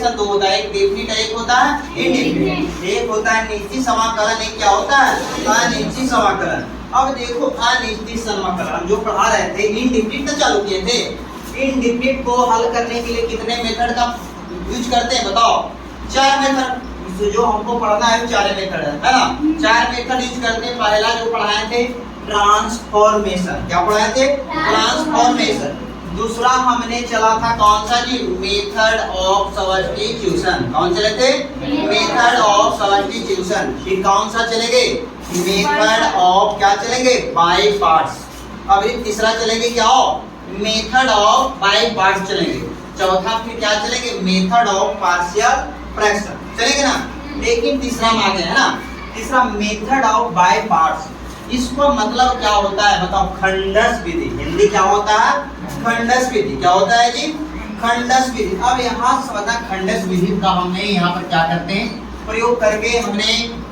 Integration दो होता है, एक डेफिनिट है, एक होता है इनडेफिनिट। एक होता है निश्चित समाकलन, एक क्या होता है अनिश्चित समाकलन। अब देखो अनिश्चित समाकलन जो पढ़ा रहे थे, इनडेफिनिट तो चालू किए थे, इनडेफिनिट को हल करने के लिए कितने मेथड का यूज करते हैं बताओ? 4 मेथड जो हमको पढ़ना है, 4 मेथड है ना। 4 मेथड यूज करते हैं। पहला जो पढ़ाए थे ट्रांसफॉर्मेशन, क्या पढ़ाए थे? ट्रांसफॉर्मेशन। दूसरा हमने चला था कौन सा जी? Method of substitution. कौन चले थे? Method of substitution. फिर कौन सा चलेंगे? मेथड ऑफ क्या चलेंगे? By parts. अब ये तीसरा चलेंगे क्या हो? मेथड ऑफ बाय पार्ट्स चलेंगे। चौथा फिर क्या चलेंगे? मेथड ऑफ पार्शियल फ्रैक्शन चलेंगे ना। लेकिन तीसरा में आ गया है ना, तीसरा मेथड ऑफ बाय पार्ट्स। इसको मतलब क्या होता है बताओ? खंडस विधि। हिंदी क्या होता है? खंडस विधि। क्या होता है जी? खंडस विधि। अब यहाँ समझना खंडस विधि का हमने यहाँ पर क्या करते हैं प्रयोग करके, हमने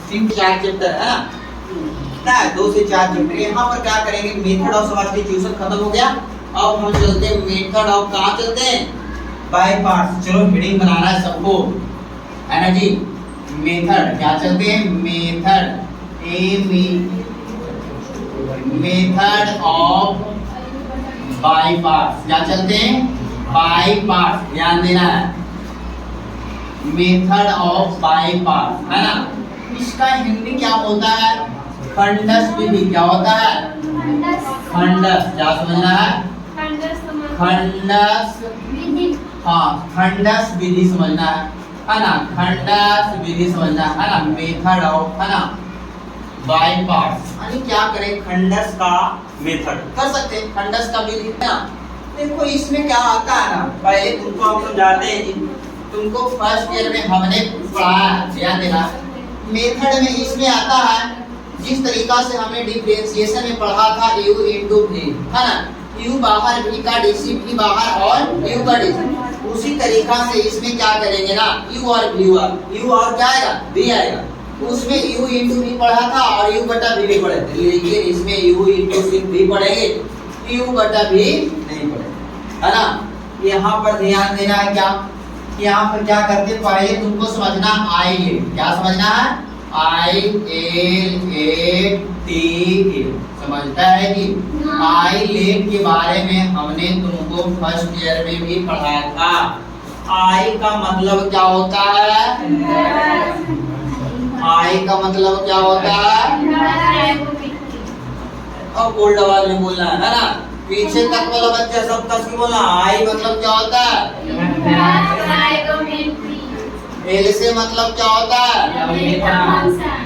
3-4 चैप्टर है ना, 2 से 4 चैप्टर। यहाँ पर क्या करेंगे? मेथड ऑफ सब्स्टिट्यूशन खत्म हो गया। अब हम चलते हैं मेथड ऑफ, कहाँ चलते हैं? By parts. चलो हेडिंग बनाना है सबको, है ना जी। मेथड क्या चलते हैं? Method method of by parts. क्या चलते हैं? By parts. ध्यान देना है, मेथड ऑफ बाय पार्ट्स, है ना। इसका हिंदी क्या होता है? खंडस विधि। क्या होता है? खंडस। क्या समझना है? खंडस विधि। हाँ, खंडस विधि समझना है ना। खंडस विधि समझना है ना। मेथड ऑफ, है ना, बाय पार्ट्स। यानी क्या करें? खंडस का मेथड कर सकते हैं, खंडस का विधि ना। देखो इसमें क्या आता है ना, पहले तुमको हम समझाते हैं जी। तुमको फर्स्ट ईयर में हमने पढ़ा, ध्यान देना। मेथड में इसमें आता है जिस तरीका से हमने डिफरेंशिएशन में पढ़ा था, u into v, है ना। u बाहर, v का dc, v बाहर और u का dc। उसी तरीका से इसमें क्या करेंगे ना, u और v, u और क्या आएगा? v आएगा। उसमें u into v पढ़ा था और u बटा v भी पढ़े थे, लेकिन इसमें u into v पढ़ेंगे, u बटा v नहीं पढ़ेंगे, है ना। यहाँ पर ध्यान देना है क्या, यहाँ पर क्या करते हैं? पहले तुमको समझना I लेट। क्या समझना है? I L A T E समझता है कि I लेट के बारे में हमने तुमको फर्स्ट ईयर में भी पढ़ाया था। I का मतलब क्या होता है? I का मतलब क्या होता है? अब बोल्ड आवाज में बोलना है ना। पीछे तक वाला बच्चा सब कस के बोलना। I मतलब क्या होता है? L से मतलब क्या होता है?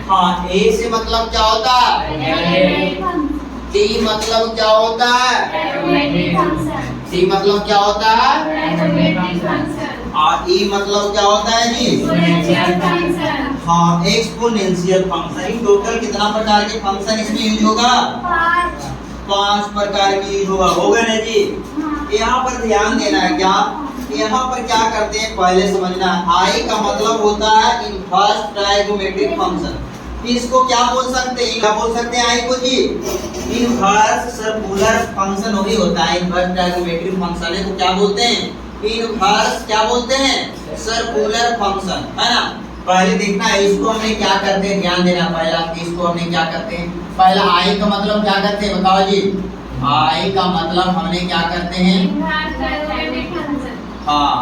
हाँ, A से मतलब क्या होता है? T मतलब क्या होता है? T मतलब क्या होता है? और E मतलब क्या होता है जी? हाँ, एक्सपोनेंशियल फंक्शन। इन टोटल कितना प्रकार के फंक्शन इसमें यूज होगा? 5 प्रकार की यूज होगा। हो गए ना जी। यहाँ पर ध्यान देना है क्या, यहाँ पर क्या करते हैं पहले समझना है। I का मतलब होता है इनवर्स ट्रायगोमेट्रिक फंक्शन। इसको क्या बोल सकते हैं? क्या बोल सकते हैं I को जी? इनवर्स सर्कुलर फंक्शन वही होता है, इनवर्स ट्रायगोमेट्रिक फंक्शन है तो क्या बोलते हैं? इनवर्स क्या बोलते हैं? सर्कुलर फंक्शन, है ना। पहले देखना है इसको हमने क्या करते हैं, ध्यान देना। पहला इसको हमने क्या करते हैं? पहला I का मतलब क्या करते हैं बताओ जी? I का मतलब हमने क्या करते हैं? हाँ,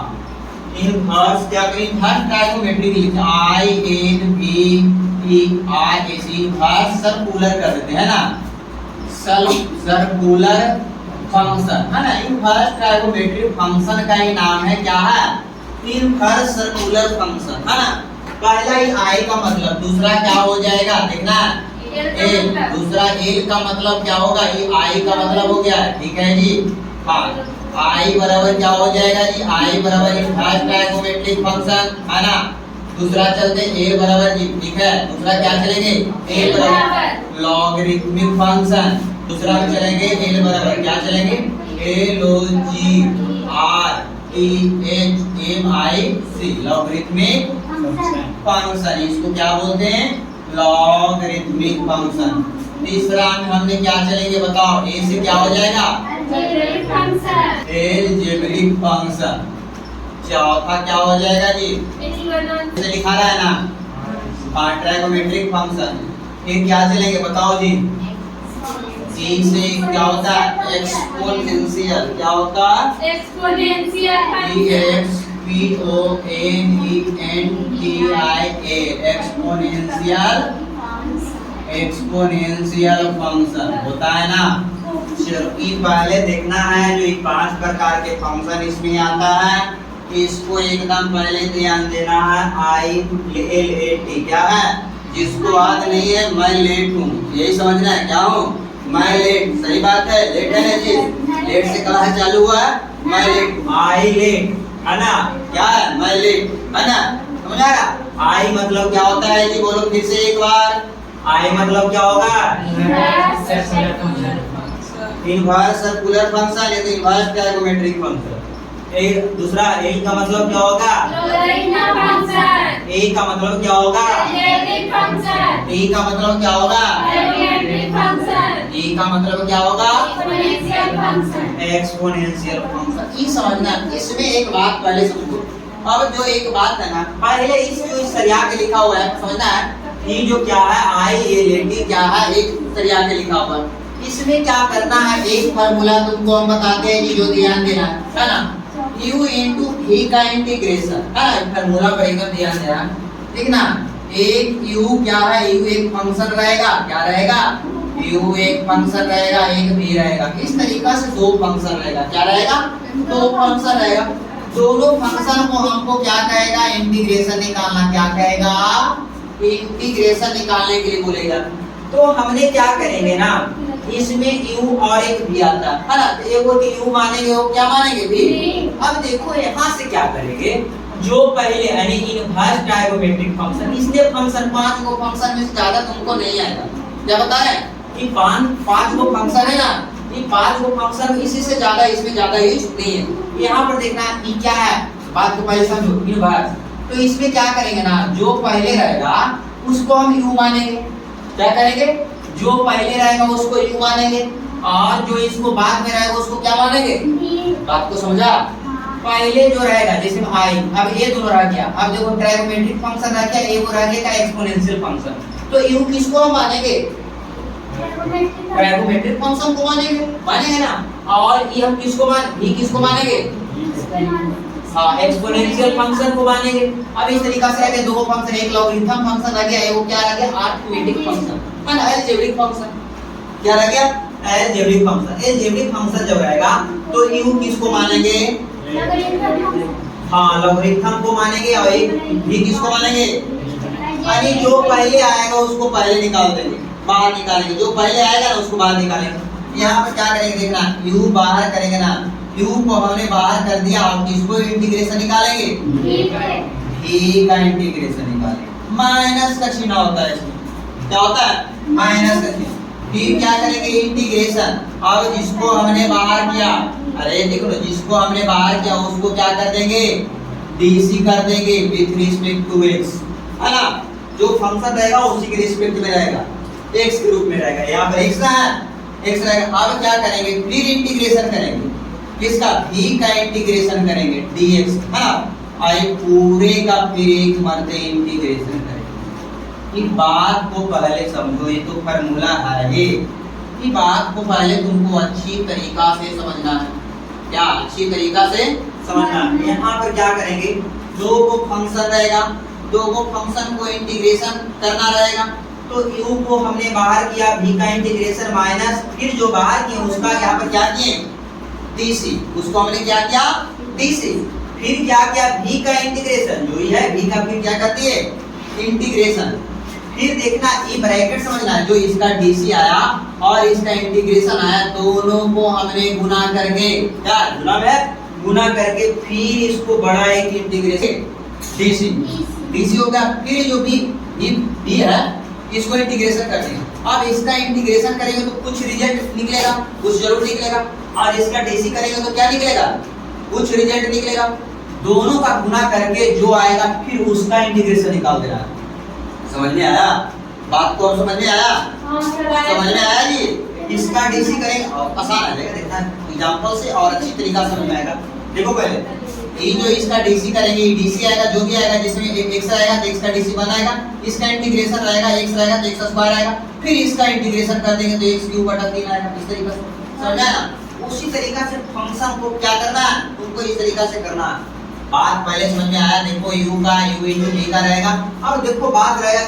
इनवर्स क्या करें? इनवर्स ट्रायगोमेट्रिक लिखते हैं, I N V E R S, inverse circular कर देते हैं ना, सर्कुलर फंक्शन, है ना। इनवर्स ट्रायगोमेट्रिक फंक्शन का ही नाम है क्या है? इनवर्स सर्कुलर फंक्शन, है ना। पहला ही I का मतलब, दूसरा क्या हो जाएगा देखना, L, दूसरा L का मतलब क्या होगा? ये I का मतलब हो गया, ठीक है जी। हाँ, I बराबर क्या हो जाएगा जी? I बराबर इनवर्स ट्रायगोमेट्रिक फंक्शन, है ना। दूसरा चलते A बराबर जी, ठीक है। दूसरा क्या चलेंगे? A बराबर लॉगरिथमिक फंक्शन। दूसरा में चलेंगे L बराबर क्या चलेंगे? LOGRTHMIC, logarithmic function. इसको क्या बोलते हैं? Logarithmic function. तीसरा में हमने क्या चलेंगे बताओ? A से क्या हो जाएगा? Algebraic function. चौथा क्या हो जाएगा जी? इसे लिखा रहा है ना, ट्राइगोमेट्रिक फंक्शन। ये क्या चलेंगे बताओ जी? ई से क्या होता है? एक्सपोनेंशियल। क्या होता है? Exponential. E X P O N E N T I A, exponential. Exponential function होता है ना। चलो ये पहले देखना है, जो ये 5 प्रकार के फंक्शन इसमें आता है, इसको एकदम पहले ध्यान देना है। आई एल ए टी क्या है? जिसको याद नहीं है मैं लेट हूँ, यही समझना है। क्या हूँ? मैं लेट। सही बात है, लेट है ना जी। लेट से क्लास चालू हुआ है, मैं लेट। आई लेट है ना, क्या है? मैं लेट है ना, समझ आएगा? आई मतलब क्या होता है जी? बोलो फिर से एक बार। आई मतलब क्या होगा? इनवर्स सर्कुलर फंक्शन, ये तो इनवर्स ट्राइगोमेट्रिक फंक्शन। एक दूसरा ए का मतलब क्या होगा? Logarithm function. ए का मतलब क्या होगा? Algebraic function. ए का मतलब क्या होगा? ट्राइगोमेट्रिक फंक्शन। ए का मतलब क्या होगा? Exponential function. Exponential function. ये समझना, इसमें एक बात पहले समझो। अब जो एक बात है ना, पहले इस जो सरिया के लिखा हुआ है समझना है। ये जो क्या है आई एल ए टी क्या है? एक सरिया के लिखा हुआ है। इसमें क्या करना है? एक फार्मूला तुमको हम बताते हैं, जो ध्यान देना है ना। u इंटू v का इंटीग्रेशन है ना, फार्मूला पर एकदम ध्यान देना। देखना, एक u क्या है? u एक फंक्शन रहेगा। क्या रहेगा? u एक फंक्शन रहेगा, एक v रहेगा। इस तरीका से दो फंक्शन रहेगा। क्या रहेगा? दो फंक्शन रहेगा। दोनों फंक्शन को हमको क्या कहेगा? इंटीग्रेशन निकालना। क्या कहेगा? इंटीग्रेशन निकालने के लिए बोलेगा। तो हमने क्या करेंगे ना, इसमें u और एक v आता है ना, तो एक को u मानेंगे, वो क्या मानेंगे? v। अब देखो यहाँ से क्या करेंगे, जो पहले यानी इनवर्स ट्राइगोमेट्रिक फंक्शन, इसलिए फंक्शन 5 को फंक्शन में से ज्यादा तुमको नहीं आएगा। क्या बता रहे हैं? कि 5 को फंक्शन है ना, ये 5 को फंक्शन इसी से ज्यादा इसमें ज्यादा यूज नहीं है। यहाँ पर देखना ये क्या है, बात को पहले समझो। इनवर्स तो इसमें क्या करेंगे ना, जो पहले रहेगा उसको हम u मानेंगे। क्या करेंगे? जो पहले रहेगा उसको u मानेंगे, और जो इसको बाद में रहेगा उसको क्या मानेंगे? बात को समझा? पहले जो रहेगा जैसे i, अब ये दोनों रह गया। अब देखो ट्राइगोमेट्रिक फंक्शन रह गया, ये वो रह गया एक्सपोनेंशियल फंक्शन। तो u किसको हम मानेंगे? ट्राइगोमेट्रिक फंक्शन को मानेंगे ना। और ये हम किसको v किसको मानेंगे? हाँ, एक्सपोनेंशियल फंक्शन को मानेंगे। अब इस तरीका से आगे दो फंक्शन, एक लॉगरिथम फंक्शन रह गया, एक वो क्या रह गया? अरिथमेटिक फंक्शन है ना, अलजेब्रिक फंक्शन। क्या रह गया? Algebraic function. अलजेब्रिक फंक्शन जब रहेगा तो u किसको मानेंगे? हाँ, लॉगरिथम को मानेंगे, और एक v किसको मानेंगे? यानी जो पहले आएगा उसको पहले निकाल देंगे, बाहर निकालेंगे। जो पहले आएगा ना उसको बाहर निकालेंगे। यहाँ पर क्या करेंगे देखना, u बाहर करेंगे ना, u को हमने बाहर कर दिया, और किसको इंटीग्रेशन निकालेंगे? v का इंटीग्रेशन निकालेंगे। माइनस का चिन्ह होता है इसमें। क्या होता है? माइनस का चिन्ह। फिर क्या करेंगे? इंटीग्रेशन। अब जिसको हमने बाहर किया, अरे देखो ना, जिसको हमने बाहर किया उसको क्या कर देंगे? dc कर देंगे विथ रिस्पेक्ट टू x, है ना। जो फंक्शन रहेगा उसी के रिस्पेक्ट में रहेगा, x के रूप में रहेगा। यहाँ पर x है, x रहेगा। अब क्या करेंगे? फिर इंटीग्रेशन करेंगे। किसका? v का इंटीग्रेशन करेंगे dx, है ना। और पूरे का फिर एक मरते इंटीग्रेशन करेंगे। इस बात को पहले समझो, ये तो फार्मूला है ये। इस बात को पहले तुमको अच्छी तरीका से समझना है। क्या? अच्छी तरीका से समझना है। यहाँ पर क्या करेंगे? दो को फंक्शन रहेगा, दो को फंक्शन को इंटीग्रेशन करना रहेगा। तो u को हमने बाहर किया, v का इंटीग्रेशन माइनस, फिर जो बाहर किया उसका यहाँ पर क्या किए? dc। उसको हमने क्या किया? dc। फिर क्या किया? v का इंटीग्रेशन, जो ही है v का फिर क्या करती है? इंटीग्रेशन। फिर देखना ये ब्रैकेट समझना है, जो इसका dc आया और इसका इंटीग्रेशन आया, दोनों को हमने गुना करके, क्या गुना में गुना करके, फिर इसको बड़ा एक इंटीग्रेशन dc हो गया। फिर जो b है इसको इंटीग्रेशन कर देंगे। अब इसका इंटीग्रेशन करेंगे तो कुछ रिजल्ट निकलेगा, कुछ जरूर निकलेगा, और इसका डीसी करेंगे तो क्या निकलेगा? कुछ रिजल्ट निकलेगा। दोनों का गुना करके जो आएगा फिर उसका इंटीग्रेशन निकाल देना है। समझ में आया? बात को समझ में आया? समझ में आया जी? इसका डीसी करेंगे, आसान है, देखना एग्जांपल से और अच्छी तरीका से समझ में आएगा। देखो पहले ये जो इसका डीसी करेंगे, डीसी आएगा जो भी आएगा, जिसमें x आएगा तो x का डीसी बनाएगा, इसका इंटीग्रेशन रहेगा x रहेगा तो x स्क्वायर आएगा, फिर इसका इंटीग्रेशन कर देंगे तो x क्यूब बटा 3 आएगा। इस तरीके से समझा ना। उसी तरीका से फंक्शन को क्या करना है, तुमको इस तरीका से करना है। बात पहले समझ में आया। देखो u का u into v का रहेगा। अब देखो बात रहेगा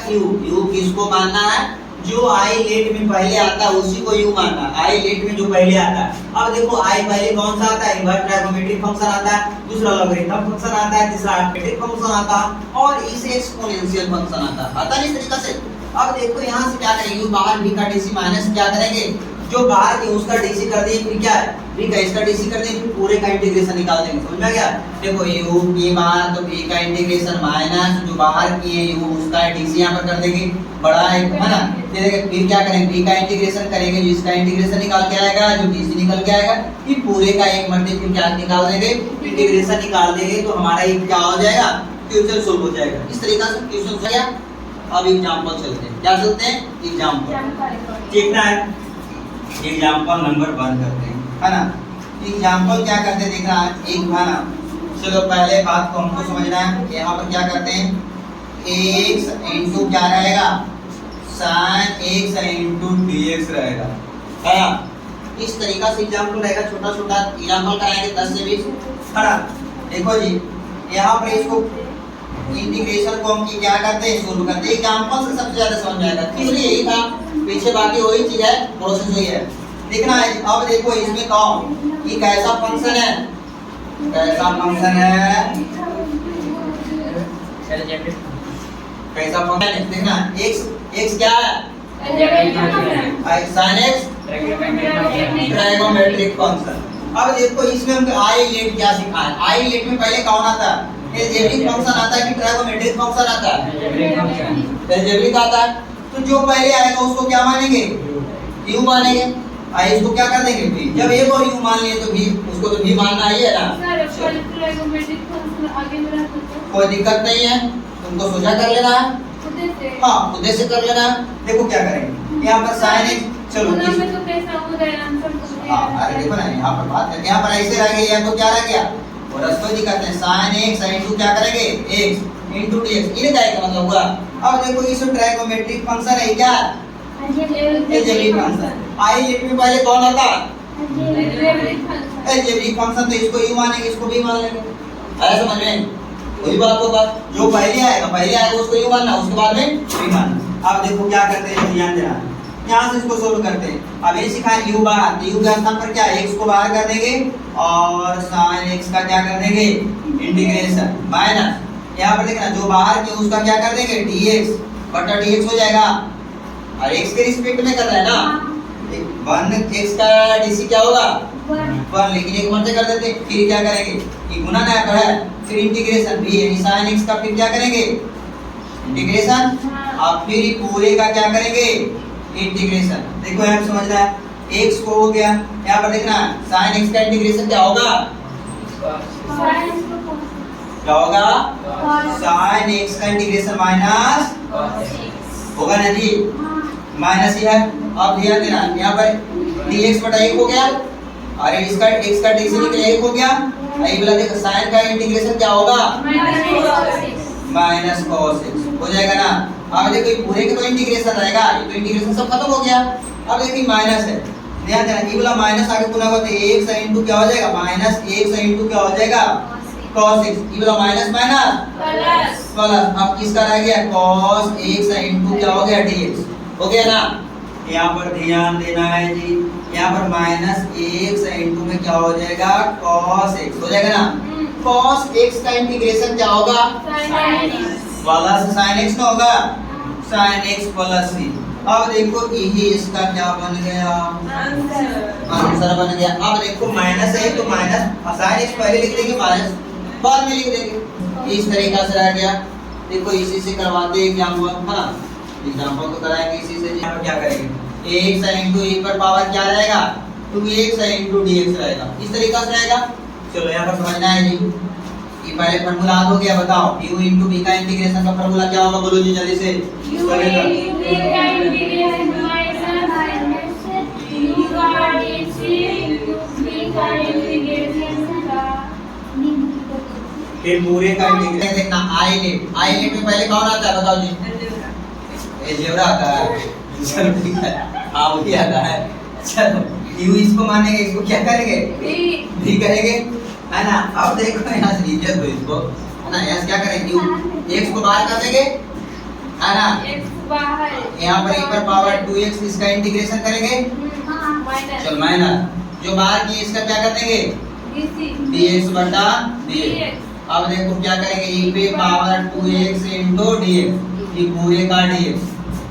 u किसको मानना है, जो आई लेट में पहले आता है उसी को u मानना है। आई लेट में जो पहले आता है। अब देखो आई पहले कौन सा आता है, इनवर्स ट्रायगोनोमेट्रिक फंक्शन आता है, दूसरा लॉगरिथम फंक्शन आता है, तीसरा अरिथमेटिक फंक्शन आता है और इसे एक्सपोनेंशियल फंक्शन आता है। आता है इस तरीका से। अब देखो यहाँ से क्या करेंगे, u बाहर v का डीसी माइनस क्या करेंगे, जो बाहर के उसका डीसी कर दिए, फिर क्या है v का इसका डीसी कर दिए, फिर पूरे का इंटीग्रेशन निकाल देंगे। समझ में गया। देखो u v बाहर तो v का इंटीग्रेशन माइनस जो बाहर किए u उसका डीसी यहाँ पर कर देंगे, बड़ा है ना। फिर क्या करेंगे, v का इंटीग्रेशन करेंगे, जो इसका इंटीग्रेशन निकाल के आएगा, जो डीसी निकल के आएगा, फिर पूरे का एक मर्ते फिर क्या निकाल देंगे, इंटीग्रेशन निकाल देंगे, तो हमारा ये क्या हो जाएगा, क्वेश्चन सोल्व हो जाएगा। इस तरीका से क्वेश्चन हो गया। अब एग्जांपल चलते हैं, क्या चलते हैं, एग्जांपल देखना है। एग्जांपल नंबर 1 करते हैं, है ना। एग्जांपल क्या करते हैं देखना है, एक है ना। चलो पहले बात को हमको समझना है। यहाँ पर क्या करते हैं, x इनटू क्या रहेगा, sin x इनटू dx रहेगा, है ना। इस तरीका से एग्जांपल रहेगा, छोटा छोटा एग्जांपल कराएंगे 10 से 20, है ना। देखो जी यहाँ पर इसको इंटीग्रेशन को हम क्या करते हैं, सोल्व करते हैं। एग्जांपल से सबसे ज्यादा समझ में आएगा। थ्योरी यही था, पीछे बाकी वही चीज है, प्रोसेस वही है, देखना है। अब देखो इसमें कौन ये कैसा फंक्शन है, कैसा फंक्शन है, कैसा फंक्शन है, देखना x क्या है, sin x ट्रायगोनोमेट्रिक फंक्शन। अब देखो इसमें हमको आई लेट क्या सीखा है, आई लेट में पहले कौन आता है, अलजेब्रिक फंक्शन आता है कि ट्रायगोनोमेट्रिक फंक्शन आता है, अलजेब्रिक आता है। तो जो पहले आएगा उसको क्या मानेंगे, u मानेंगे। आई इसको क्या कर देंगे v, जब एक और u मान लिए तो v, उसको तो v मानना ही है ना। कोई दिक्कत नहीं है, तुमको सोचा कर लेना है, हाँ खुद से कर लेना है। देखो क्या करेंगे, यहाँ पर sin x, चलो हाँ अरे देखो ना यहाँ पर बात है, यहाँ पर ऐसे रह गया, यहाँ तो क्या रह गया, और रस्तों दिखाते हैं sin x इनटू क्या करेंगे x इनटू dx, ये क्या का मतलब हुआ। अब देखो इस ट्रायगोनोमेट्रिक फंक्शन है क्या, अलजेब्रिक फंक्शन। आई लेट में पहले कौन आता है, अलजेब्रिक फंक्शन, तो इसको u मानेंगे, इसको भी मान लेंगे, ऐसा समझ में वही बात होगा। जो पहले आएगा उसको u मानना, उसके बाद में v मानना। अब देखो क्या करते हैं, ध्यान देना, यहाँ से इसको सोल्व करते हैं। अब ये सिखाए u बाहर, तो u के स्थान पर क्या x को बाहर कर देंगे और sin x का क्या कर देंगे, इंटीग्रेशन माइनस, यहाँ पर देखना जो बाहर के उसका क्या कर देंगे, dx बटा dx हो जाएगा, और x के रिस्पेक्ट में कर रहा है ना, 1 x का dc क्या होगा 1, लेकिन एक मर्ते कर देते हैं। फिर क्या करेंगे, ये गुना ना कर है, फिर इंटीग्रेशन भी है sin x का, फिर क्या करेंगे इंटीग्रेशन, अब फिर पूरे का क्या करेंगे इंटीग्रेशन। देखो यहाँ समझना है, x को हो गया, यहाँ पर देखना sin x का इंटीग्रेशन क्या होगा, क्या होगा sin x का इंटीग्रेशन माइनस होगा ना जी, माइनस ही है। अब ध्यान देना यहाँ पर dx बटा 1 हो गया, और इसका x का dc निकले 1 हो गया, ये वाला देखो sin का इंटीग्रेशन क्या होगा माइनस cos x हो जाएगा ना। अब देखो ये पूरे का तो इंटीग्रेशन रहेगा, ये तो इंटीग्रेशन सब खत्म हो गया। अब देखिए माइनस है, ध्यान देना ये वाला माइनस आगे गुना होगा तो x इनटू क्या हो जाएगा, माइनस x इनटू क्या हो जाएगा cos x, ये वाला माइनस माइनस प्लस, अब किसका रह गया cos x इनटू क्या हो गया dx हो गया ना। यहाँ पर ध्यान देना है जी, यहाँ पर माइनस x इनटू में क्या हो जाएगा cos x हो जाएगा ना। cos x का इंटीग्रेशन क्या होगा प्लस sin x ना होगा, sin x प्लस c। अब देखो यही इसका क्या बन गया, आंसर बन गया। अब देखो माइनस है तो माइनस, sin x पहले लिख देंगे, माइनस बाद में लिख देंगे, इस तरीका से रह गया। देखो इसी से करवाते हैं एग्जांपल, है ना, एग्जांपल तो कराएंगे इसी से। यहाँ पर क्या करेंगे, x इनटू e पर पावर क्या रहेगा 2x इनटू dx रहेगा, इस तरीका से रहेगा। चलो यहाँ पर समझना है जी, ये पहले फार्मूला याद हो गया, बताओ u इनटू v का इंटीग्रेशन का फार्मूला क्या होगा, बोलो जी जल्दी से। फिर पूरे का इंटीग्रेशन देखना आई लिमिट में पहले कौन आता है बताओ जी? अलजेब्रा आता है। चलो ठीक है, हाँ वही आता है। चलो यू इसको मानेंगे, इसको क्या करेंगे? भी करेंगे, है ना। अब देखो यहाँ से लीजिए तो इसको, है ना, यहाँ से क्या करेंगे? यू एक्स को बाहर कर देंगे, है ना, यहाँ पर एक पर पावर 2x इसका इंटीग्रेशन करेंगे, चलो माइनस जो बाहर की इसका क्या कर देंगे? dx बटा dx। अब देखो क्या करेंगे? e पे पावर 2x into dx, ये पूरे का dx,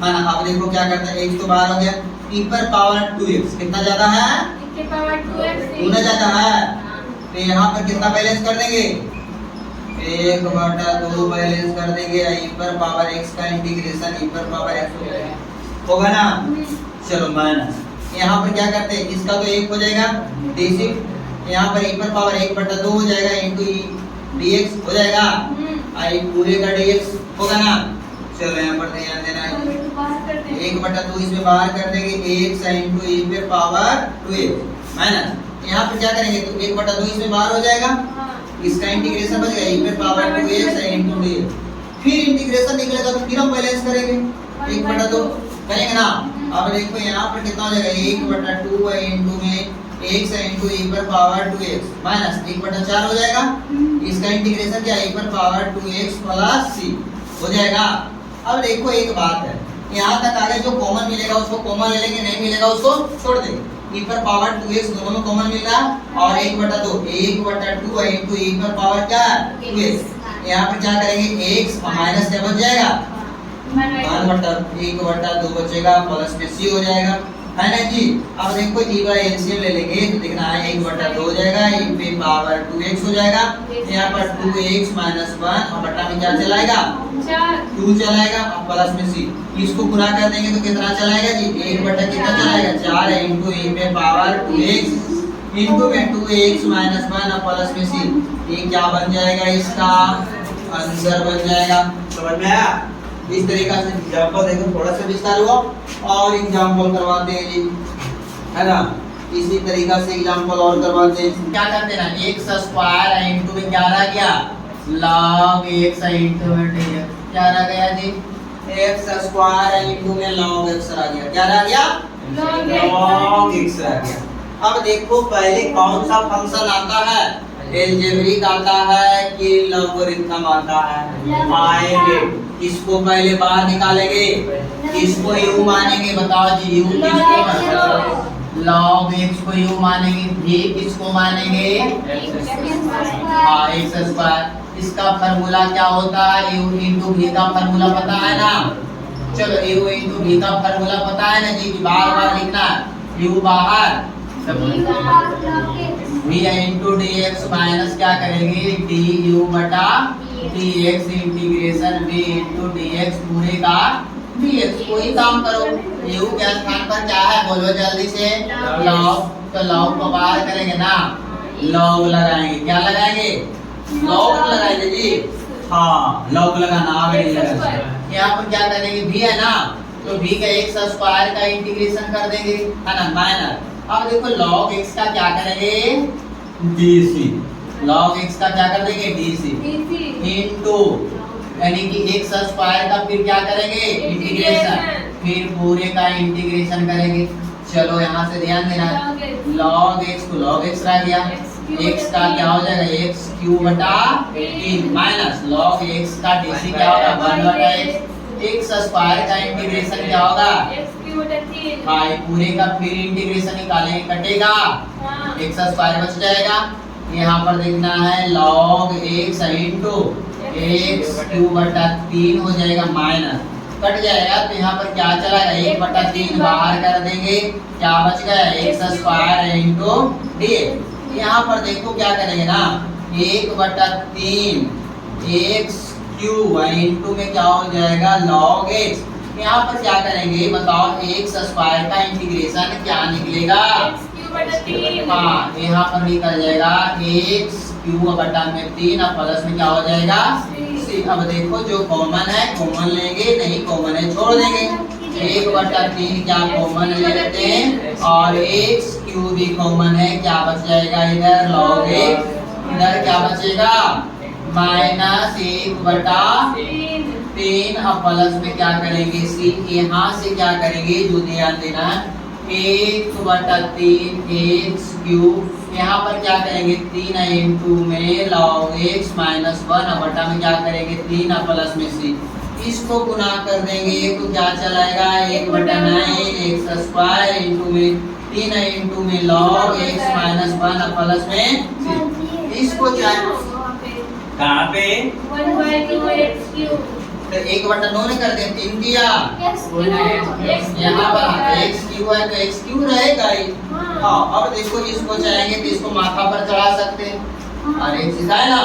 है ना। अब देखो क्या करते हैं, x तो बाहर हो गया, e पर पावर 2x कितना ज्यादा है? गुना ज्यादा है, तो यहाँ पर कितना बैलेंस कर देंगे? 1/2 बैलेंस कर देंगे, e पर पावर x का इंटीग्रेशन e पर पावर x होगा ना। चलो माइनस यहाँ पर क्या करते हैं? इसका तो 1 हो जाएगा dc, यहाँ पर e पर पावर 1/2 हो जाएगा इनटू dx हो जाएगा, आई पूरे का dx होगा ना। चलो यहाँ पर ध्यान देना है, 1/2 इसमें बाहर कर देंगे, x इनटू e पे पावर 2x माइनस यहाँ पर क्या करेंगे? तो 1/2 इसमें बाहर हो जाएगा, इसका इंटीग्रेशन बचेगा e पे पावर 2x इनटू dx। फिर इंटीग्रेशन निकलेगा तो फिर हम बैलेंस करेंगे, 1/2 करेंगे ना। अब देखो यहाँ पर कितना हो जाएगा? 1/2 इनटू में x इनटू e पर पावर 2x माइनस 1/4 हो जाएगा, इसका इंटीग्रेशन क्या? e पर पावर 2x प्लस c हो जाएगा। अब देखो एक बात है, यहाँ तक आगे जो कॉमन मिलेगा उसको कॉमन ले लेंगे, नहीं मिलेगा उसको छोड़ देंगे। e पर पावर 2x दोनों में कॉमन मिल रहा और 1/2 इनटू e पर पावर क्या? 2x। यहाँ पर क्या करेंगे? x माइनस क्या बच जाएगा? 1/2 बचेगा, प्लस में c हो जाएगा, है ना जी। अब देखो e का एलसीएम ले लेंगे तो दिखना है 1/2 हो जाएगा, e पे पावर 2x हो जाएगा, यहाँ पर 2x माइनस 1 और बटा में क्या चलाएगा? 2 चलाएगा, अब प्लस में c, इसको गुना कर देंगे तो कितना चलाएगा जी? 1/4 कितना चलाएगा? 4 इनटू e पे पावर 2x इनटू में 2x माइनस 1 और प्लस में c, ये क्या बन जाएगा? इसका आंसर बन जाएगा। समझ में आया? इस तरीका से एग्जांपल देखो, थोड़ा सा विस्तार हुआ और एग्जांपल करवाते हैं जी, है ना। इसी तरीका से एग्जांपल और करवाते हैं। क्या करते हैं ना, x स्क्वायर इनटू में क्या रह गया? log x इनटू में क्या रह गया जी? x स्क्वायर इनटू में log x रह गया। क्या रह गया? log x रह गया। अब देखो पहले कौन सा फंक्शन आता है? अलजेब्रिक आता है कि लॉगरिथम आता है? आएंगे, इसको पहले बाहर निकालेंगे, इसको u मानेंगे, बताओ जी u किसको? log x को u मानेंगे, v किसको मानेंगे? हाँ x स्क्वायर। इसका फार्मूला क्या होता है? u इंटू v का फार्मूला पता है ना। चलो u इंटू v का फार्मूला पता है ना जी, बार बार लिखना, u बाहर v इंटू dx माइनस क्या करेंगे? du बटा dx integration v into dx पूरे का dx। कोई काम करो, u के स्थान पर क्या है बोलो जल्दी से? log, तो log को बाहर करेंगे ना, log लगाएंगे, क्या लगाएंगे? log लगाएंगे जी, हाँ log लगाना, आगे नहीं लगाना। यहाँ पर क्या करेंगे? v है ना, तो v का x स्क्वायर का इंटीग्रेशन कर देंगे, है ना, माइनस। अब देखो log x का क्या करेंगे? dc, log x का क्या कर देंगे? dc इनटू यानी कि x स्क्वायर का फिर क्या करेंगे? इंटीग्रेशन, फिर पूरे का इंटीग्रेशन करेंगे। चलो यहाँ से ध्यान देना, log x को log x रह गया, x का क्या हो जाएगा? x क्यूब बटा 3 माइनस log x का dc क्या होगा? 1/x, x स्क्वायर का इंटीग्रेशन क्या होगा? हाँ पूरे का फिर इंटीग्रेशन निकालेंगे, कटेगा, x स्क्वायर बच जाएगा। यहाँ पर देखना है log x into x cube बटा 3 हो जाएगा, माइनस कट जाएगा, तो यहाँ पर क्या चलाएगा? 1/3 बाहर कर देंगे, क्या बच गया? x square into dx। यहाँ पर देखो क्या करेंगे ना, 1/3 x क्यूब इनटू में क्या हो जाएगा? log x। यहाँ पर क्या करेंगे बताओ? x स्क्वायर का इंटीग्रेशन क्या निकलेगा? हाँ यहाँ पर निकल जाएगा x क्यूब बटा में 3 और प्लस में क्या हो जाएगा? अब देखो जो कॉमन है कॉमन लेंगे, नहीं कॉमन है छोड़ देंगे। 1/3 क्या कॉमन ले लेते हैं और x क्यूब भी कॉमन है, क्या बच जाएगा? इधर log x, इधर क्या बचेगा? माइनस 1/3। अब प्लस में क्या करेंगे सी, यहाँ से क्या करेंगे जो ध्यान देना 1/3 एक्स क्यूब, यहाँ पर क्या करेंगे 3 इंटू में log x माइनस 1 अब बटा में क्या करेंगे 3 अब प्लस में सी, इसको गुना कर देंगे तो क्या चलाएगा 1/9 एक्स स्क्वायर इंटू में 3 इंटू में log x माइनस 1 अब प्लस में सी, इसको चाहे कहाँ पे 1/2x³ तो 1/9 ने कर दे 3 दिया, यहाँ पर x क्यू है तो x क्यू रहेगा ही। हाँ अब देखो इसको चाहेंगे तो इसको माथा पर चढ़ा सकते हैं और x है ना।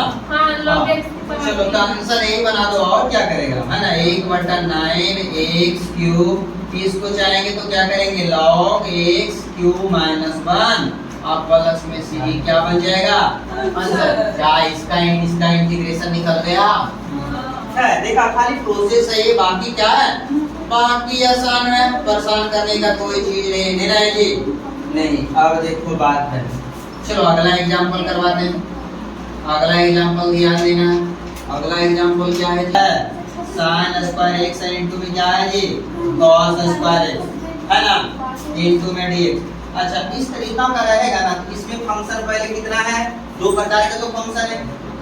log x चलो तो आंसर यही बना दो और क्या करेगा है ना 1/9 एक्स क्यूब, इसको चाहेंगे तो क्या करेंगे log x क्यूब माइनस 1 अब प्लस में सी, क्या बन जाएगा आंसर। क्या इसका इंटीग्रेशन निकल गया है, देखा खाली प्रोसेस है ये, बाकी क्या है बाकी आसान है, परेशान करने का कोई चीज नहीं है जी नहीं। अब देखो बात है, चलो अगला एग्जांपल करवाते हैं। अगला एग्जांपल ध्यान देना, अगला एग्जांपल क्या है sin स्क्वायर x इनटू में क्या है जी cos स्क्वायर x है ना इनटू में dx। अच्छा इस तरीका का रहेगा ना, इसमें फंक्शन पहले कितना है 2 प्रकार का तो फंक्शन है,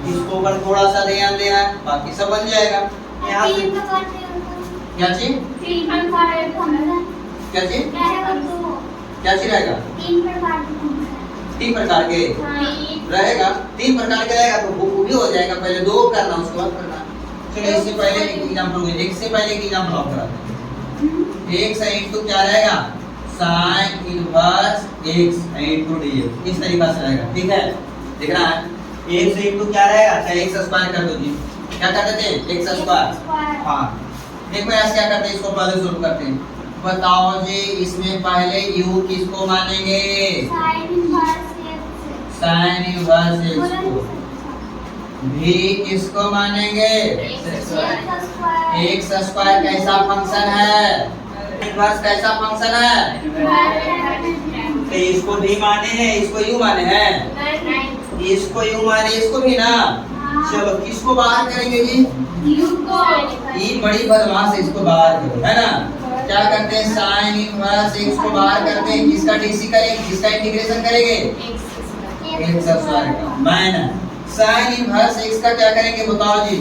इसको ऊपर थोड़ा सा ध्यान देना है बाकी सब बन जाएगा। यहाँ से क्या चीज क्या चीज क्या चीज रहेगा 3 प्रकार के रहेगा, 3 प्रकार के रहेगा तो वो भी हो जाएगा, पहले 2 करना उसके बाद करना। चलो इससे पहले एग्जांपल में एक से पहले एक एग्जांपल और कराते हैं। x इनटू क्या रहेगा sin inverse x into dx, इस तरीका से रहेगा ठीक है। देख रहा है x इनटू क्या रहेगा, अच्छा x स्क्वायर कर दो जी, क्या कर देते हैं x स्क्वायर। हां देखो ऐसे क्या करते हैं, इसको पहले शुरू करते हैं। बताओ जी इसमें पहले u किसको मानेंगे sin इनवर्स x को, v किसको मानेंगे x स्क्वायर कैसा फंक्शन है, इनवर्स कैसा फंक्शन है, तो इसको भी माने हैं इसको u माने हैं, इसको u माने इसको भी ना। चलो किसको बाहर करेंगे जी ये बड़ी बदमाश है, इसको बाहर करो है ना। क्या करते हैं sin इनवर्स x को बाहर करते हैं, किसका डीसी करेंगे, किसका इंटीग्रेशन करेंगे x स्क्वायर का माइनस sin इनवर्स x का क्या करेंगे बताओ जी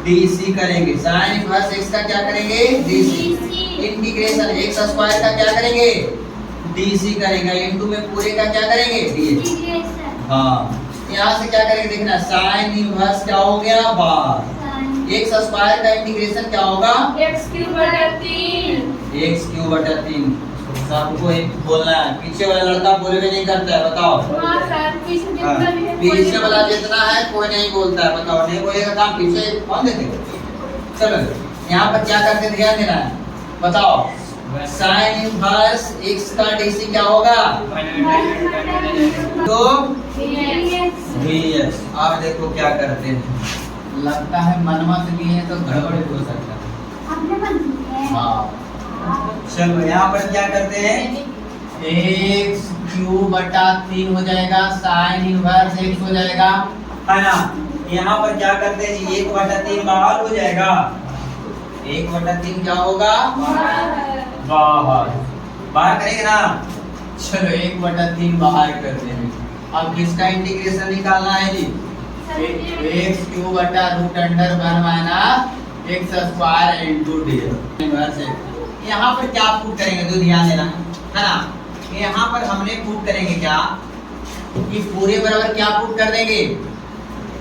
डीसी करेंगे, sin इनवर्स x का क्या करेंगे डीसी, इंटीग्रेशन x स्क्वायर का क्या करेंगे डीसी करेंगे, इनटू में पूरे का क्या करेंगे dx। हाँ यहाँ से क्या करेंगे देखना sin इनवर्स क्या हो गया बाहर, x स्क्वायर का इंटीग्रेशन क्या होगा x³/3। सबको एक बोलना है, पीछे वाला लड़का बोले भी नहीं करता है बताओ। पीछे वाला जितना है कोई नहीं बोलता है, बताओ नहीं बोलेगा काम पीछे कौन देखेगा। चलो यहाँ पर क्या करते ध्यान देना है, बताओ sin इनवर्स x का डीसी क्या होगा तो dx। अब देखो क्या करते हैं, लगता है मनमत भी है तो गड़बड़ हो सकता है। हाँ चलो यहाँ पर क्या करते हैं x³/3 हो जाएगा, sin इनवर्स x हो जाएगा है ना। यहाँ पर क्या करते हैं जी 1/3 बाहर हो जाएगा, 1/3 क्या होगा बाहर, बाहर करेंगे ना। चलो 1/3 बाहर करते हैं। अब किसका इंटीग्रेशन निकालना है जी x³ -x² इनटू dx। यहाँ पर क्या पुट करेंगे तो ध्यान देना है ना, यहाँ पर हमने पुट करेंगे क्या कि पूरे बराबर क्या पुट कर देंगे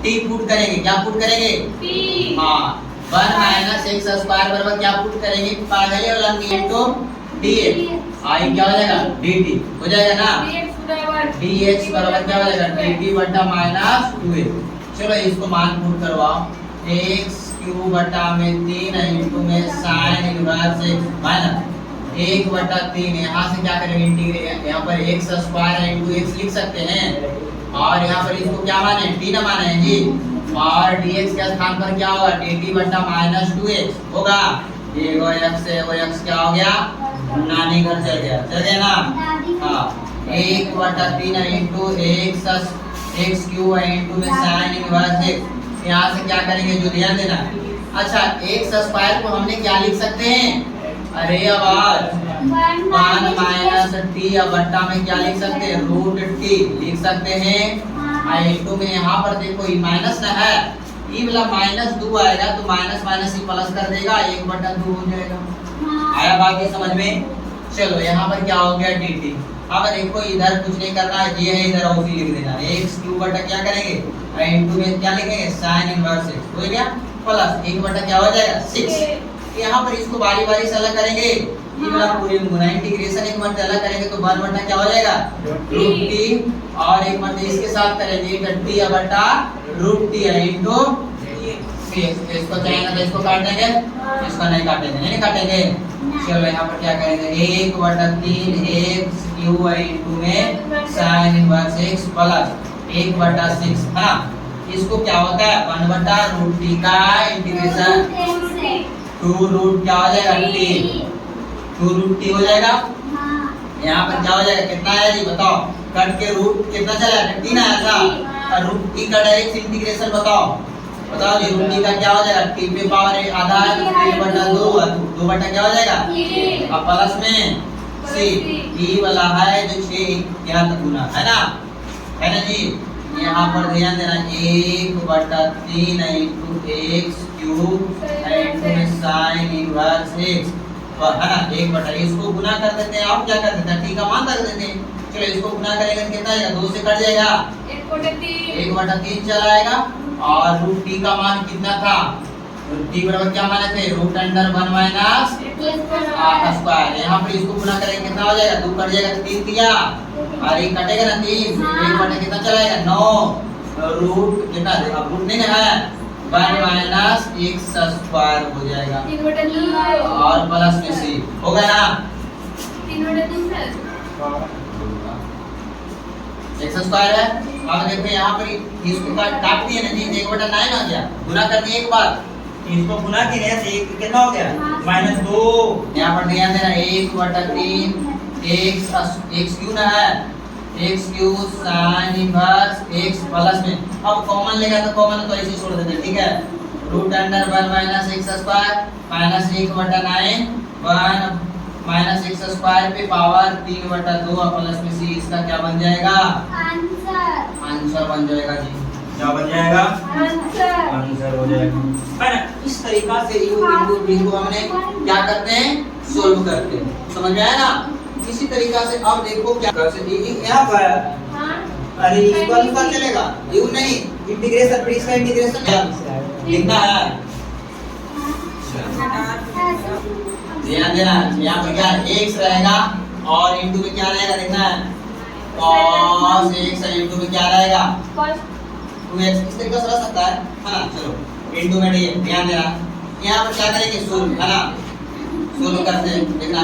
t पुट करेंगे, क्या पुट करेंगे हाँ 1 - x² बराबर क्या पुट करेंगे पहले वाला इनटू dx, आई क्या हो जाएगा dt हो जाएगा ना, dx बराबर क्या हो जाएगा dt/-2x। चलो इसको मान पुट करवाओ x³ (3) इनटू में sin इनवर्स x माइनस 1/3। यहाँ से क्या करेंगे इंटीग्रेट, यहाँ पर x² इनटू x लिख सकते हैं और यहाँ पर इसको क्या माने t ना माने हैं जी, और dx के स्थान पर क्या होगा dt/-2x होगा। ये वो x है वो x क्या हो गया नानी घर चल गया ना। हाँ 1/3 इनटू x³ इनटू में sin इनवर्स x यहाँ से क्या करेंगे जो ध्यान देना। अच्छा एक्स स्क्वायर को हमने क्या लिख सकते हैं? अरे आवाज 1 माइनस टी या बट्टा में क्या लिख सकते हैं? रूट टी लिख सकते हैं। इंटू में यहाँ पर देखो ये माइनस ना है, ये वाला माइनस 2 आएगा तो माइनस माइनस ही प्लस कर देगा, 1/2 हो जाएगा। आया बात ये समझ में? चलो यहाँ पर क्या हो गया dt। अब देखो इधर कुछ नहीं करना है, ये है इधर ऑफ लिख देना। x क्यूब बटा क्या करेंगे? इंटू में क्या लिखेंगे? sin इनवर्स x हो गया प्लस 1 बटा क्या हो जाएगा? 6। यहाँ पर इसको बारी बारी से अलग करेंगे, ये वाला पूरे गुना इंटीग्रेशन एक मर्तबा अलग करेंगे तो 1 बटा क्या हो जाएगा? रूट टी, और एक मर्तबा इसके साथ करेंगे टी बटा रूट टी इंटू इसको चाहेंगे तो इसको काट देंगे, इसको नहीं काटेंगे, नहीं काटेंगे। चलो यहाँ पर क्या करेंगे? 1/3 x क्यूब इंटू में sin इनवर्स x प्लस 1/6 है ना। इसको क्या होता है? 1/रूट टी का इंटीग्रेशन 2 रूट क्या हो जाएगा? टी 2 रूट टी हो जाएगा। यहाँ पर क्या हो जाएगा? कितना आया जी बताओ? कट के रूट कितना चला? 3 आया था, और रूट टी का डायरेक्ट इंटीग्रेशन बताओ जी। रूट टी का क्या हो जाएगा? टी पे पावर आधा है तो 3/2, 2 बटा क्या हो जाएगा? अब प्लस में सी ई वाला है जो 6 यहाँ तक गुना है ना जी। यहाँ पर ध्यान देना 1/3 इंटू एक्स क्यूब इंटू में साइन इनवर्स एक्स है ना। 1/, इसको गुना कर देते हैं, आप क्या कर देते हैं? टी का मान रख देते हैं। चलो इसको गुना करेंगे तो कितना आएगा? 2 से कट जाएगा, 1/3 चला आएगा। और रूट टी का मान कितना था? टी बराबर क्या माने थे? Root under 1 minus square. यहाँ पर इसको गुना करेंगे कितना हो जाएगा? 2 कट जाएगा तो 3 दिया, और ये कटेगा ना 3, 1/, कितना चलाएगा? 9 रूट कितना? अब रूट नहीं है 1 माइनस एक्स स्क्वायर हो जाएगा, और प्लस में सी हो गया ना। एक्स स्क्वायर है। अब देखो यहाँ पर इसको काट दिए ना जी, 1/9 आ गया, गुना कर दिए एक बार, इसको गुना किए तो एक कितना हो गया? -2। यहाँ पर ध्यान देना 1/3 x क्यूब ना है, x cube sin inverse x plus में, अब कॉमन लेगा तो कॉमन तो ऐसे छोड़ देते, ठीक है। Root under 1 minus X square minus 1/9 1 minus X square पे पावर 3/2 और प्लस में सी, इसका क्या बन जाएगा? आंसर बन जाएगा जी। क्या बन जाएगा? आंसर हो जाएगा है ना। इस तरीका से को हमने क्या करते हैं? सोल्व करते हैं। समझ में आया ना? इसी तरीका से अब देखो क्या कर सकते हैं यहाँ पर। अरे इक्वल का चलेगा, यू नहीं इंटीग्रेशन, फिर इसका इंटीग्रेशन लिखना है। ध्यान देना यहाँ पर क्या x रहेगा और इंटू में क्या रहेगा देखना है, cos x इंटू में क्या रहेगा 2x। इस तरीके से रह सकता है ना। चलो इंटू में ध्यान देना, यहाँ पर क्या करेंगे? सोल्व है ना, सोल्व करते हैं। देखना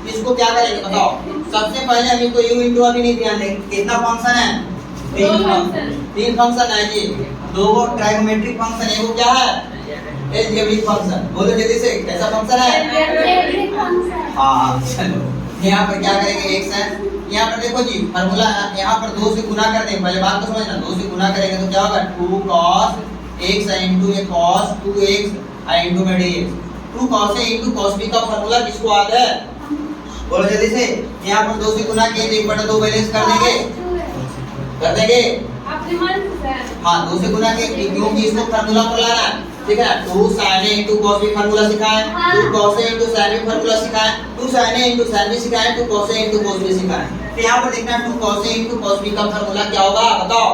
इसको क्या करेंगे बताओ। सबसे पहले हम इसको u इंटू अभी नहीं ध्यान देंगे, कितना फंक्शन है? 3 फंक्शन है जी, 2 ट्राइगोमेट्रिक फंक्शन है। वो क्या है? Algebraic function. बोलो जल्दी से, कैसा फंक्शन है? Algebraic function. हाँ चलो यहाँ पर क्या करेंगे? x है, यहाँ पर देखो जी फार्मूला, यहाँ पर 2 से गुना कर देंगे। पहले बात तो समझना, 2 से गुना करेंगे तो क्या होगा? 2 cos x इंटू में cos 2x इंटू में dx। 2 cos a into cos b का फार्मूला किसको आता है? बोलो जल्दी से। यहाँ पर 2 से गुना किए तो 1/2 बैलेंस कर देंगे, कर देंगे अपने मन से। हाँ 2 से गुना किए क्योंकि इसको फार्मूला पर लाना है, ठीक है। 2 sin a into cos b formula सिखाए, 2 cos a into sin b formula सिखाए, 2 sin a into sin b सिखाए, 2 cos a into cos b सिखाए। तो यहाँ पर देखना 2 cos a into cos b का फार्मूला क्या होगा बताओ?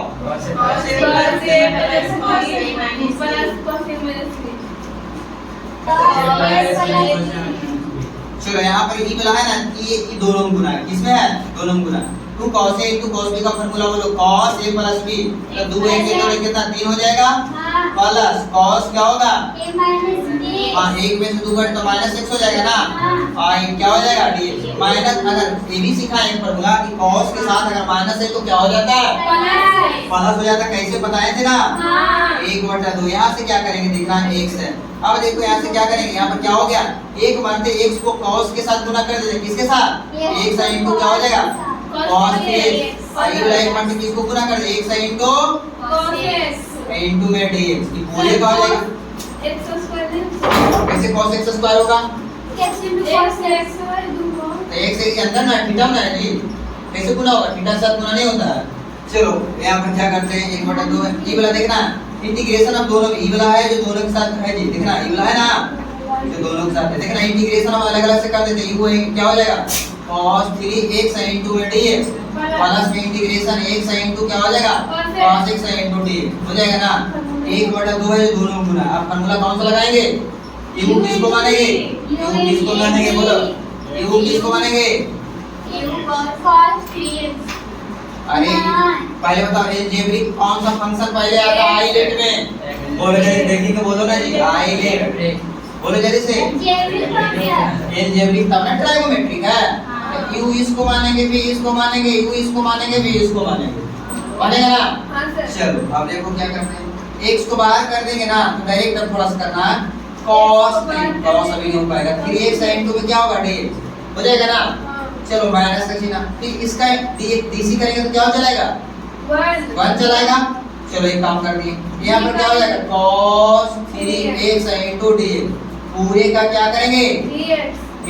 चलो यहाँ पर ये वाला है ना, ये दोनों गुना है, किसमें है? दोनों गुना। 2 cos a into cos b का फार्मूला बोलो, cos a प्लस b, तो 2a के तो कितना 3 हो जाएगा, प्लस cos क्या होगा? a minus b। हाँ 1 में से 2 घट तो माइनस x हो जाएगा ना, और क्या हो जाएगा? d minus. अगर ये भी सीखा है फार्मूला कि cos के साथ अगर माइनस है तो क्या हो जाता है? प्लस हो जाता है। कैसे बताए थे ना? 1/2। यहाँ से क्या करेंगे देखना, x है। अब देखो यहाँ से क्या करेंगे, यहाँ पर क्या हो गया? 1 मानते x को cos के साथ गुना कर देते, किसके साथ? x इंटू क्या हो जाएगा? cos x। और ये वाला 1 मानते किसको गुना कर दे? x into cos x। Into में dx ये पूरे का हो जाएगा। एक्स स्क्वायर कैसे cos x स्क्वायर होगा? एक्स स्क्वायर दूंगा तो x के अंदर ना थीटा ना है जी, कैसे गुना होगा? थीटा के साथ गुना नहीं होता है। चलो यहाँ पर क्या करते हैं, 1/2 है ये वाला देखना इंटीग्रेशन अब दोनों ई वाला है जो दोनों के साथ है जी, देखना ई वाला है ना जो दोनों के साथ है, देखना इंटीग्रेशन हम अलग अलग से कर देते हैं। ये क्या हो जाएगा cos 3x into dx plus में इंटीग्रेशन x into क्या हो जाएगा cos x into dx हो जाएगा ना। 1/2 है जो दोनों गुना। अब फार्मूला कौन सा लगाएंगे? u किसको मानेंगे? u किसको मानेंगे बोलो, u किसको मानेंगे? अरे पहले बताओ एलजेब्रिक कौन सा फंक्शन पहले आता है आइलेट में? बोलो जल्दी, देखिए तो बोलो ना जी आइलेट, बोलो जल्दी से। एलजेब्रिक तब ना ट्राइगोमेट्रिक है। u इसको मानेंगे फिर इसको मानेंगे, u इसको मानेंगे फिर इसको मानेंगे, मानेगा ना? हां सर। चलो अब देखो क्या करते हैं, x को बाहर कर देंगे ना तो डायरेक्ट अब थोड़ा सा करना cos 3 cos अभी नहीं हो पाएगा, 3x sin 2 में क्या होगा dx हो जाएगा ना। चलो माइनस का चिन्ह, फिर इसका dc करेंगे तो क्या हो जाएगा 1 चलाएगा। चलो एक काम कर दिए, यहाँ पर क्या हो जाएगा cos 3x sin 2 dx पूरे का क्या करेंगे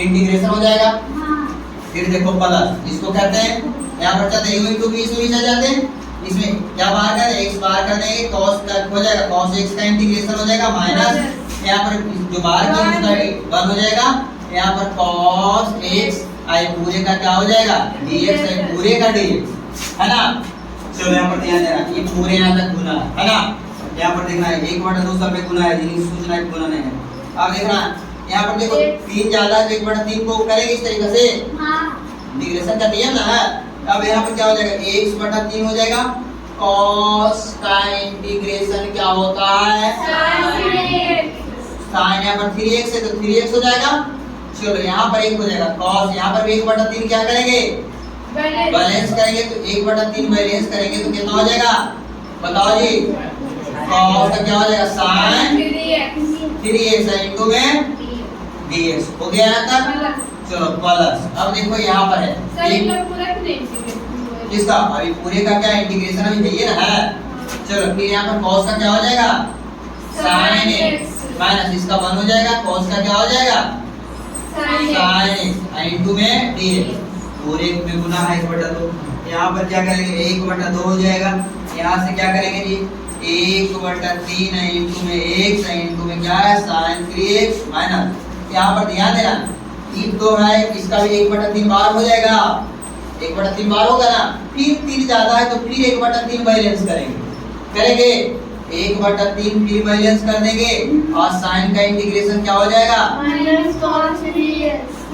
इंटीग्रेशन हो जाएगा। फिर देखो प्लस इसको कहते हैं, यहाँ पर चाहते हैं u into v इसमें चल जाते हैं, इसमें क्या बाहर कर x बाहर कर देंगे cos का हो जाएगा cos x का इंटीग्रेशन हो जाएगा माइनस यहाँ पर जो बाहर की उसका 1 हो जाएगा, यहाँ पर cos x आई पूरे का क्या हो जाएगा dx आई पूरे का dx है ना। चलो यहाँ पर ध्यान देना ये पूरे यहाँ तक गुना है ना, यहाँ पर देखना है 1/2 सब में गुना है जिन्हें सोचना है गुना नहीं है। अब देखना यहाँ पर देखो 3 ज्यादा है तो 1/3 को करेंगे इस तरीके से इंटीग्रेशन का नियम ना है। अब यहाँ पर क्या हो जाएगा x/3 हो जाएगा, cos का इंटीग्रेशन क्या होता है sin, यहाँ पर 3x है तो 3x हो जाएगा। चलो यहाँ पर 1 हो जाएगा cos, यहाँ पर भी 1/3 क्या करेंगे बैलेंस करेंगे तो 1/3 बैलेंस करेंगे तो कितना हो जाएगा बताओ जी, cos का क्या हो जाएगा sin 3x into में dx हो गया यहाँ तक। चलो प्लस अब देखो यहाँ पर है किसका अभी पूरे का क्या इंटीग्रेशन अभी चाहिए ना है। चलो फिर यहाँ पर cos का क्या हो जाएगा sin x माइनस इसका 1 हो जाएगा, cos का क्या हो जाएगा sin x into में dx पूरे में गुना है 1/2। यहाँ पर क्या करेंगे 1/2 हो जाएगा, यहाँ से क्या करेंगे जी 1/3 into में x into में क्या है sin 3x माइनस यहाँ पर ध्यान देना ये तो है इसका भी 1/3 बार हो जाएगा, 1/3 बार होगा ना। फिर 3 ज्यादा है तो फिर 1/3 बैलेंस करेंगे 1/3 फिर बैलेंस कर देंगे और साइन का इंटीग्रेशन क्या हो जाएगा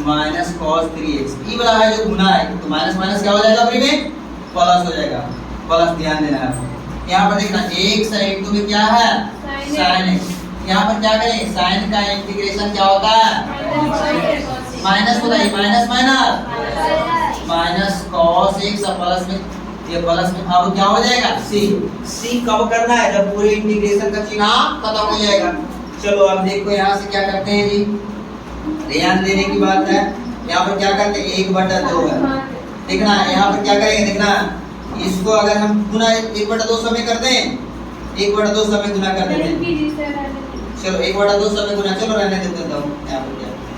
माइनस cos 3x ये वाला है जो गुना है तो माइनस माइनस क्या हो जाएगा फिर में प्लस हो जाएगा। प्लस ध्यान देना है यहाँ पर देखना x sin 2 में क्या है sin x, यहाँ पर क्या करेंगे साइन का इंटीग्रेशन क्या होता है माइनस होता है minus minus minus cos x plus में ये प्लस में अब क्या हो जाएगा c कब करना है जब पूरे इंटीग्रेशन का चिन्ह खत्म हो जाएगा। चलो अब देखो यहाँ से क्या करते हैं जी, ध्यान देने की बात है। यहाँ पर क्या करते हैं 1/2 है, देखना यहाँ पर क्या करेंगे देखना इसको अगर हम गुना 1/2 समय कर दें 1/2 समय गुना कर देते हैं। चलो 1/2 समय गुना चलो रहने देते हूँ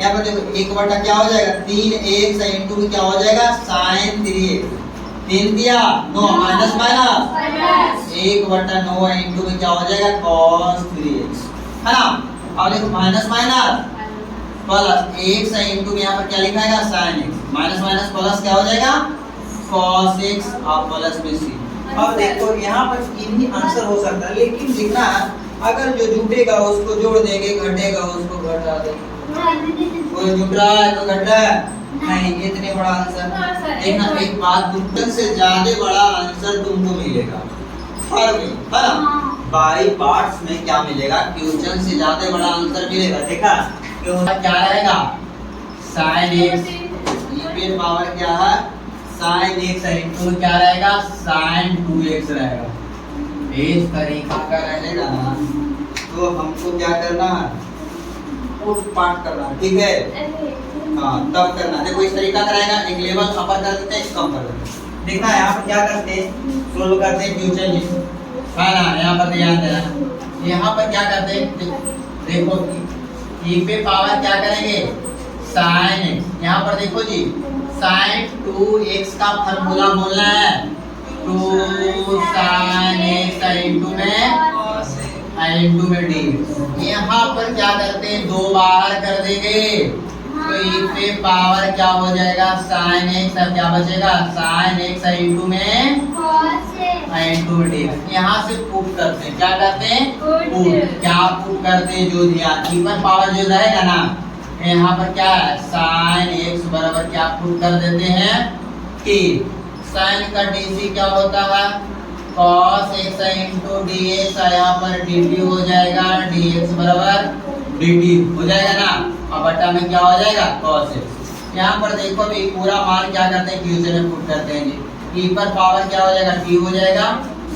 यहाँ पर देखो 1 क्या हो जाएगा 3x into में क्या हो जाएगा sin 3x 3 दिया 9 माइनस माइनस 1/9 into में क्या हो जाएगा cos 3x है ना। अब देखो minus minus plus x into में यहाँ पर क्या लिखा है sin x minus minus plus क्या हो जाएगा cos x और प्लस में c। अब देखो यहाँ पर इन्हीं आंसर हो सकता है लेकिन लिखना अगर जो जुटेगा उसको जोड़ देंगे घटेगा उसको घटा देंगे, कोई जुट रहा है तो घट रहा है नहीं, इतने बड़ा आंसर देखना एक बात क्वेश्चन से ज्यादा बड़ा आंसर तुमको मिलेगा हर में है ना। बाई पार्ट्स में क्या मिलेगा क्वेश्चन से ज्यादा बड़ा आंसर मिलेगा। देखा क्यों क्या रहेगा sin x ये पावर क्या है sin x into क्या रहेगा sin 2x रहेगा। इस तरीका का रहेगा ना तो हमको क्या करना है उस पार्ट करना ठीक है हाँ तब करना। देखो इस तरीका का रहेगा एक लेवल अपर कर देते हैं एक कम कर देते हैं। देखना यहाँ पर क्या करते हैं सोल्व करते हैं क्वेश्चन है ना। यहाँ पर ध्यान देना, यहाँ पर क्या करते हैं, देखो e पे पावर क्या करेंगे sin x। यहाँ पर देखो जी sin 2x का फॉर्मूला बोलना है, 2 sin x इंटू में d। यहाँ पर क्या करते हैं, दो बार कर देंगे तो e पे पावर क्या हो जाएगा sin x, अब क्या बचेगा sin x इंटू में यहाँ से पुट करते हैं, क्या करते हैं पुट, क्या पुट करते हैं, जो दिया ई पर पावर जो रहेगा ना, यहाँ पर क्या है sin x बराबर क्या पुट कर देते हैं t। sin का dc क्या होता है cos x इंटू dx, यहाँ पर dt हो जाएगा, dx बराबर dt हो जाएगा ना, और बटा में क्या हो जाएगा cos x। यहाँ पर देखो भी पूरा मान क्या करते हैं क्वेश्चन में पुट करते हैं जी, e पर पावर क्या हो जाएगा t हो जाएगा,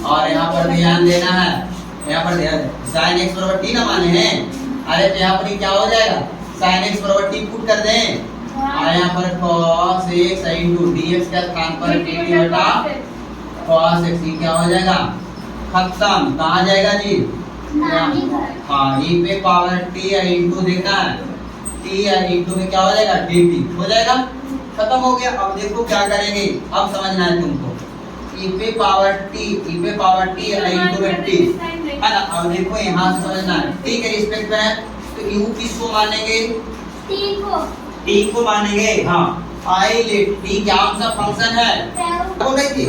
और यहाँ पर ध्यान देना है, यहाँ पर ध्यान sin x बराबर t ना माने हैं, अरे तो यहाँ पर क्या हो जाएगा sin x बराबर t पुट कर दें, और यहाँ पर cos x इंटू dx के स्थान पर dt बटा cos x क्या हो जाएगा खत्म, कहाँ जाएगा जी हाँ e पे पावर t इंटू देखना है t इंटू में क्या हो जाएगा dt हो जाएगा, खत्म हो गया। अब देखो क्या करेंगे, अब समझना है तुमको, e पे पावर t इंटू में t है ना। अब देखो यहाँ से समझना है t के रिस्पेक्ट में है तो u किसको मानेंगे t को मानेंगे, हाँ आई लेट t क्या सा फंक्शन है बोल रही थी,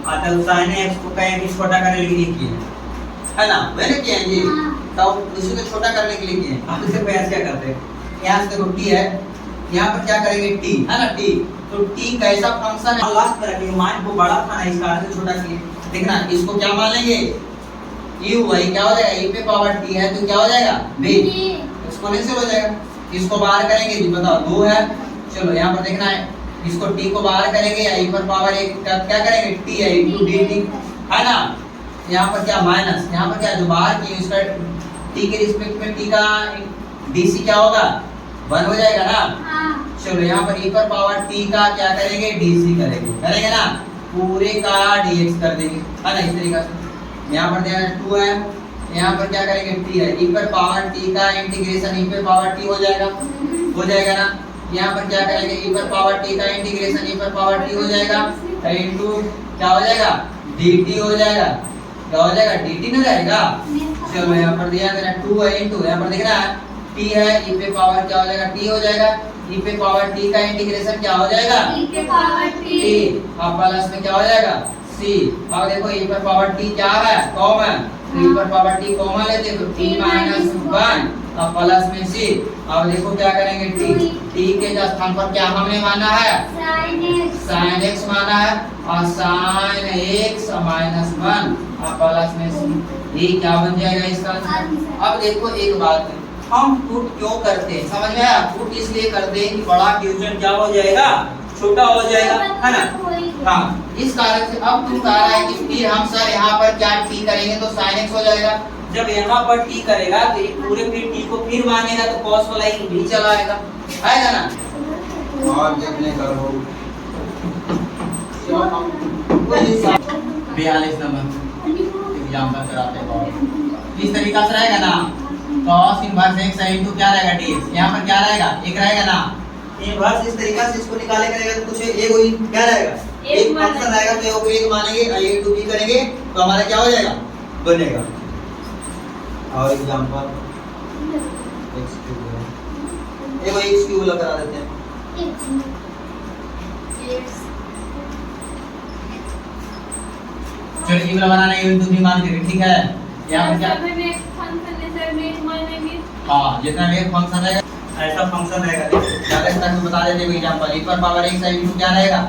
अतः sin x को कहें कि छोटा करने के लिए किए है ना, मैंने किया जी तब इसी को छोटा करने के लिए किए। आप इसे प्रयास क्या करते हैं, यहाँ से देखो t है, यहाँ पर क्या करेंगे t है ना, t तो t कैसा फंक्शन है, लास्ट में रखेंगे मान को बड़ा था ना इस कारण से छोटा किए, देखना इसको क्या मान लेंगे u वही क्या हो जाएगा e पे पावर t है तो क्या हो जाएगा b एक्सपोनेंशियल हो जाएगा। इसको बाहर करेंगे जी बताओ 2 है, चलो यहाँ पर देखना है इसको t को बाहर करेंगे या e पर पावर 1 क्या करेंगे t है इंटू dt है ना, यहाँ पर क्या माइनस, यहाँ पर क्या जो बाहर की उसका t के रिस्पेक्ट में t का dc क्या होगा 1 हो जाएगा ना। चलो यहाँ पर e पर पावर t का क्या करेंगे dc करेंगे ना, पूरे का dx कर देंगे है ना इस तरीके से। यहाँ पर देना 2 है, यहाँ पर क्या करेंगे t है, e पर पावर t का इंटीग्रेशन e पर पावर t हो जाएगा ना। यहाँ पर क्या करेंगे e पर पावर t का इंटीग्रेशन e पर पावर t हो जाएगा इनटू क्या हो जाएगा dt हो जाएगा, क्या हो जाएगा dt ना जाएगा। चलो यहाँ पर दिया मैंने 2 है इनटू, यहाँ पर दिख रहा है t है e पे पावर क्या हो जाएगा t हो जाएगा, e पे पावर t का इंटीग्रेशन क्या हो जाएगा t, अब प्लस में क्या हो जाएगा c। अब देखो e पर पावर t क्या है कॉमन, e पर पावर t कॉमन लेते तो t माइनस 1 अब प्लस में c। अब देखो क्या करेंगे t के स्थान पर क्या हमने माना है sin x माना है, और sin x माइनस 1 अब प्लस में c, ये क्या बन जाएगा इसका। अब देखो एक बात है, हम पुट क्यों करते हैं समझ में आया, पुट इसलिए करते हैं कि बड़ा क्वेश्चन क्या हो जाएगा छोटा हो जाएगा है ना, हाँ इस कारण से। अब तुम कह रहा है कि फिर हम सर यहाँ पर क्या t करेंगे तो sin x हो जाएगा, जब यहाँ पर t करेगा तो ये पूरे फिर t को फिर मानेगा तो cos वाला ही भी चला आएगा ना। और देखने करो 42 नंबर एग्जांपल कराते हैं, इस तरीका से रहेगा ना cos इनवर्स x इनटू क्या रहेगा dx, यहाँ पर क्या रहेगा एक रहेगा ना इनवर्स, इस तरीका से इसको निकाले करेगा तो कुछ एक वही क्या रहेगा एक फंक्शन रहेगा तो एक मानेंगे a टू b करेंगे तो हमारा क्या हो जाएगा बनेगा। और एग्जांपल x क्यूब लगा देते हैं, चलो ये वाला बनाना है टू b मान के ठीक है। यहाँ पर क्या हाँ जितना वेग फंक्शन रहेगा ऐसा फंक्शन रहेगा, ज्यादा तक बता देते हैं एग्जांपल e पर पावर x इनटू क्या रहेगा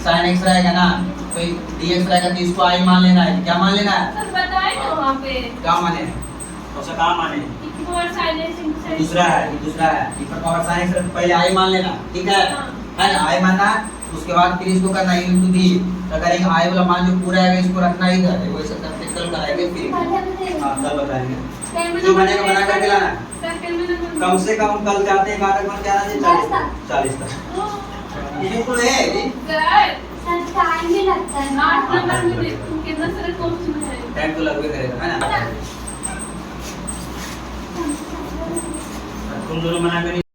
sin x रहेगा ना, तो dx रहेगा तो इसको i मान लेना है, क्या मान लेना है सर बताए ना वहां पे क्या माने उसका काम माने दूसरा है e पर पावर sin x पहले i मान लेना ठीक है ना, i मानना उसके बाद फिर इसको करना है इनटू b, तो करेंगे i वाला मान जो पूरा है इसको रखना ही इधर, वैसे करके कल कराएंगे फिर हां कल बताएंगे जो बनेगा बना करके लाना। कम से कम कल जाते हैं 11 बजे क्या 40 तक ये तो है सर टाइम भी लगता है 8 नंबर में देख तू कितना सारा क्वेश्चन है। टाइम तो लगभग करेगा है ना। तुम दोनों मना करिए।